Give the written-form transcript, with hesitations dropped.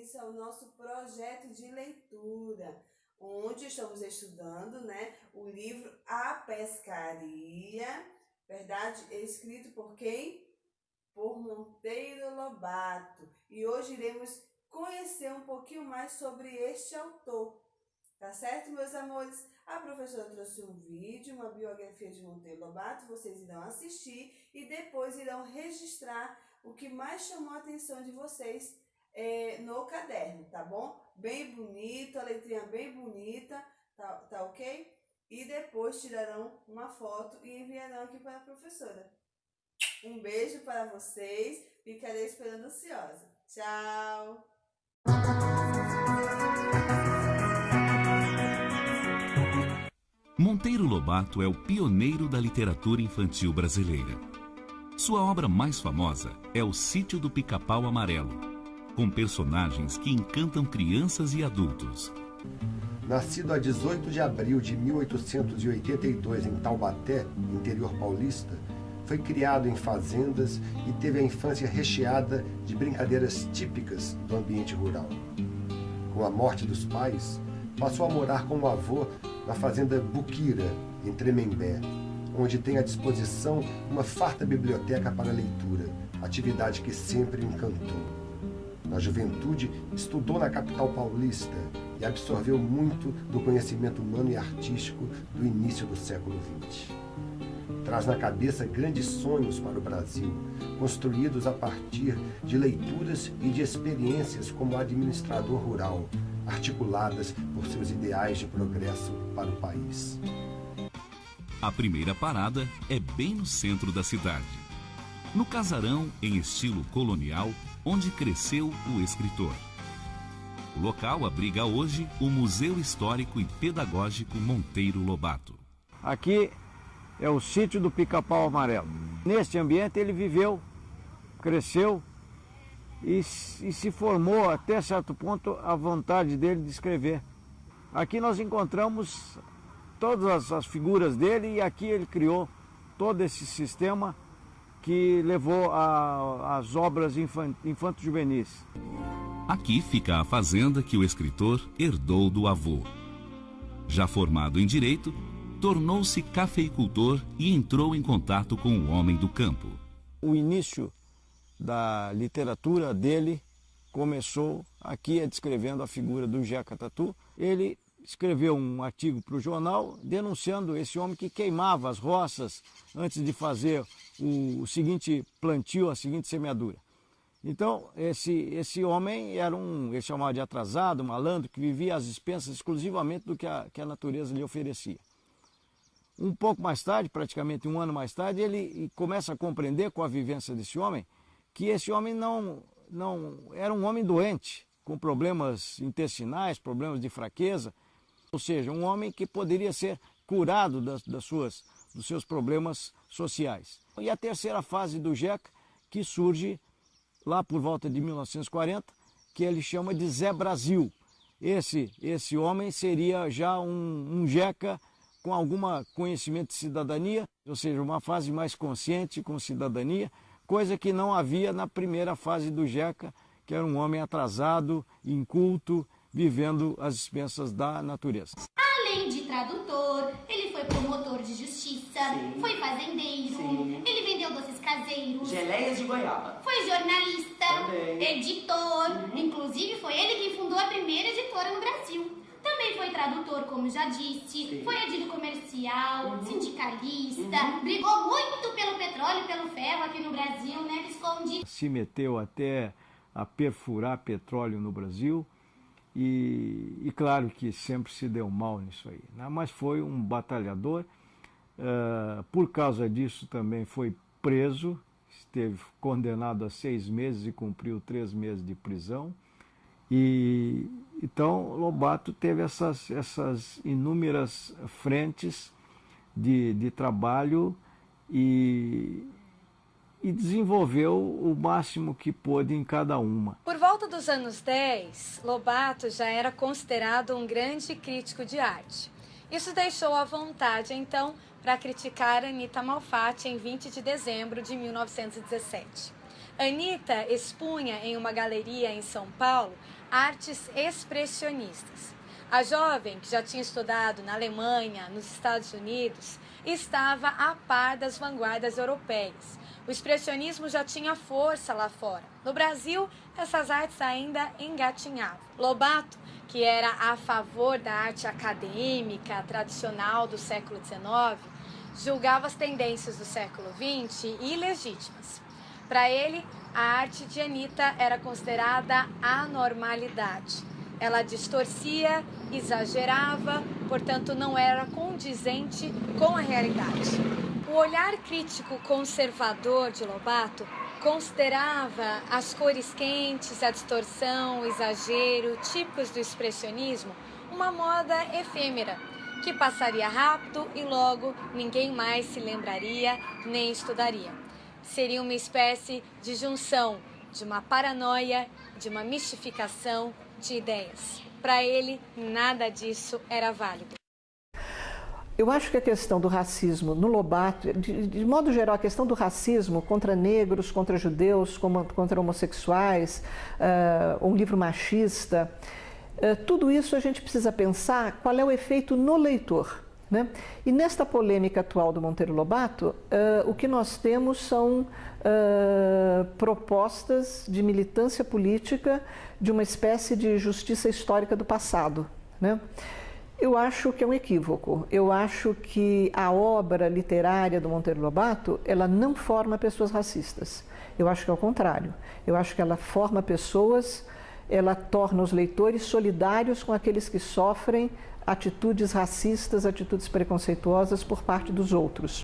início ao nosso projeto de leitura, onde estamos estudando, o livro A Pescaria, verdade? Escrito por quem? Por Monteiro Lobato. E hoje iremos conhecer um pouquinho mais sobre este autor. Tá certo, meus amores? A professora trouxe um vídeo, uma biografia de Monteiro Lobato, vocês irão assistir e depois irão registrar o que mais chamou a atenção de vocês no caderno, tá bom? Bem bonito, a letrinha bem bonita, tá ok? E depois tirarão uma foto e enviarão aqui para a professora. Um beijo para vocês, ficarei esperando ansiosa. Tchau! Monteiro Lobato é o pioneiro da literatura infantil brasileira. Sua obra mais famosa é O Sítio do Pica-Pau Amarelo, com personagens que encantam crianças e adultos. Nascido a 18 de abril de 1882 em Taubaté, interior paulista, foi criado em fazendas e teve a infância recheada de brincadeiras típicas do ambiente rural. Com a morte dos pais, passou a morar com o avô na fazenda Buquira, em Tremembé, onde tem à disposição uma farta biblioteca para leitura, atividade que sempre encantou. Na juventude, estudou na capital paulista e absorveu muito do conhecimento humano e artístico do início do século XX. Traz na cabeça grandes sonhos para o Brasil, construídos a partir de leituras e de experiências como administrador rural, articuladas por seus ideais de progresso para o país. A primeira parada é bem no centro da cidade, no casarão em estilo colonial, onde cresceu o escritor. O local abriga hoje o Museu Histórico e Pedagógico Monteiro Lobato. Aqui é o Sítio do Pica-Pau Amarelo. Neste ambiente ele viveu, cresceu e se formou até certo ponto a vontade dele de escrever. Aqui nós encontramos todas as figuras dele e aqui ele criou todo esse sistema que levou às obras infanto-juvenis. Aqui fica a fazenda que o escritor herdou do avô. Já formado em Direito, tornou-se cafeicultor e entrou em contato com o homem do campo. O início da literatura dele começou aqui descrevendo a figura do Jeca Tatu. Ele escreveu um artigo para o jornal denunciando esse homem que queimava as roças antes de fazer o seguinte plantio, a seguinte semeadura. Então, esse homem era ele chamava de atrasado, malandro, que vivia às expensas exclusivamente do que a natureza lhe oferecia. Um pouco mais tarde, praticamente um ano mais tarde, ele começa a compreender com a vivência desse homem que esse homem não era um homem doente, com problemas intestinais, problemas de fraqueza, ou seja, um homem que poderia ser curado dos seus problemas sociais. E a terceira fase do Jeca, que surge lá por volta de 1940, que ele chama de Zé Brasil. Esse homem seria já um Jeca com algum conhecimento de cidadania, ou seja, uma fase mais consciente com cidadania, coisa que não havia na primeira fase do Jeca, que era um homem atrasado, inculto, vivendo às expensas da natureza. Além de tradutor, ele foi promotor de justiça, foi fazendeiro, ele vendeu doces caseiros, geleias de goiaba, foi jornalista, editor, inclusive foi ele quem fundou a primeira editora no Brasil. Também foi tradutor, como já disse, foi edil comercial, sindicalista, brigou muito pelo petróleo e pelo ferro aqui no Brasil, Visconde? Se meteu até a perfurar petróleo no Brasil e claro que sempre se deu mal nisso aí, mas foi um batalhador. Por causa disso também foi preso, esteve condenado a 6 meses e cumpriu 3 meses de prisão. E então Lobato teve essas inúmeras frentes de trabalho e desenvolveu o máximo que pôde em cada uma. Por volta dos anos 10, Lobato já era considerado um grande crítico de arte. Isso deixou à vontade, então, para criticar Anita Malfatti em 20 de dezembro de 1917. Anita expunha em uma galeria em São Paulo artes expressionistas. A jovem, que já tinha estudado na Alemanha, nos Estados Unidos, estava a par das vanguardas europeias. O expressionismo já tinha força lá fora. No Brasil, essas artes ainda engatinhavam. Lobato, que era a favor da arte acadêmica tradicional do século XIX, julgava as tendências do século XX ilegítimas. Para ele, a arte de Anitta era considerada anormalidade. Ela distorcia, exagerava, portanto não era condizente com a realidade. O olhar crítico conservador de Lobato considerava as cores quentes, a distorção, o exagero, típicos do expressionismo, uma moda efêmera, que passaria rápido e logo ninguém mais se lembraria nem estudaria. Seria uma espécie de junção de uma paranoia, de uma mistificação de ideias. Para ele, nada disso era válido. Eu acho que a questão do racismo no Lobato, de modo geral, a questão do racismo contra negros, contra judeus, contra homossexuais, um livro machista, tudo isso a gente precisa pensar qual é o efeito no leitor, né? E nesta polêmica atual do Monteiro Lobato, o que nós temos são propostas de militância política de uma espécie de justiça histórica do passado, né? Eu acho que é um equívoco. Eu acho que a obra literária do Monteiro Lobato, ela não forma pessoas racistas. Eu acho que é o contrário. Eu acho que ela forma pessoas, ela torna os leitores solidários com aqueles que sofrem atitudes racistas, atitudes preconceituosas por parte dos outros.